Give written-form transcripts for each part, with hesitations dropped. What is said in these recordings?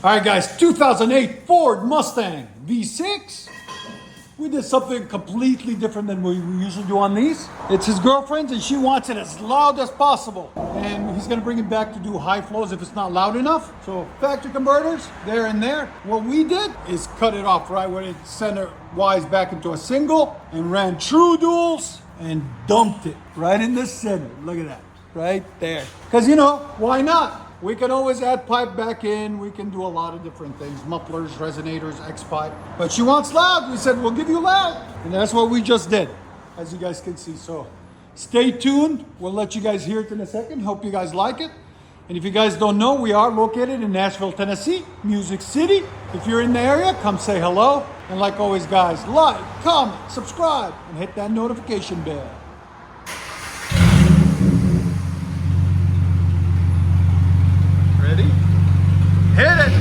All right, guys, 2008 Ford Mustang V6. We did something completely different than we usually do on these. It's his girlfriend's and she wants it as loud as possible. And he's gonna bring it back to do high flows if it's not loud enough. So factory converters, there and there. What we did is cut it off right when it center wise back into a single and ran true duals and dumped it right in the center. Look at that, right there. Because why not? We can always add pipe back in. We can do a lot of different things. Mufflers, resonators, X-pipe. But she wants loud. We said, we'll give you loud. And that's what we just did, as you guys can see. So stay tuned. We'll let you guys hear it in a second. Hope you guys like it. And if you guys don't know, we are located in Nashville, Tennessee, Music City. If you're in the area, come say hello. And like always, guys, like, comment, subscribe, and hit that notification bell. Ready? Hit it!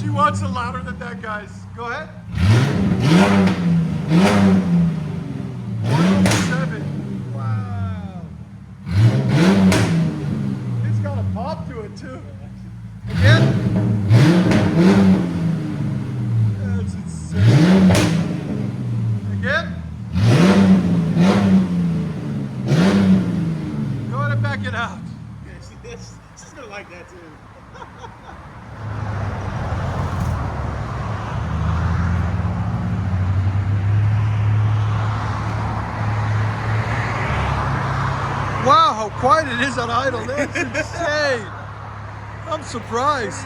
She wants it louder than that, guys. Go ahead. 107. Wow. It's got a pop to it, too. Again. Again? Go ahead and back it out. Yeah, she's gonna like that too. Wow, how quiet it is at idle. That's insane. I'm surprised.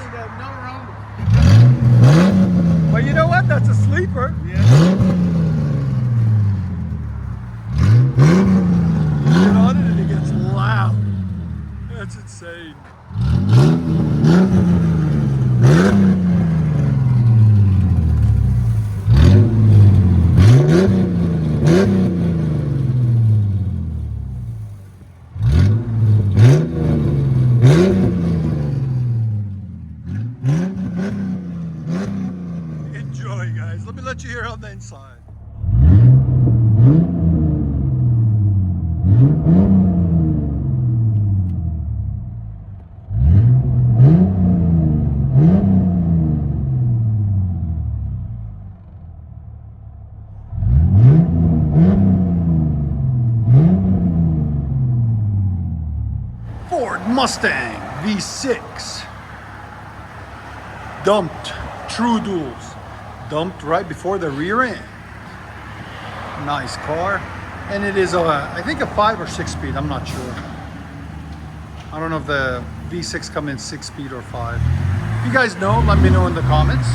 But you know what? That's a sleeper. Yeah. Get on it and it gets loud. That's insane. Enjoy, guys. Let me let you hear on the inside. Ford Mustang V6. Dumped true duals. Dumped right before the rear end. Nice car. And it is I think a 5 or 6 speed, I'm not sure. I don't know if the V6 come in 6 speed or 5. If you guys know, let me know in the comments.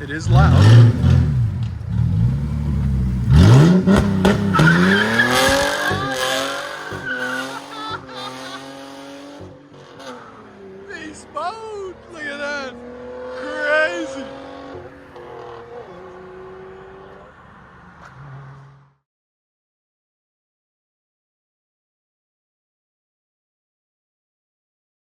It is loud.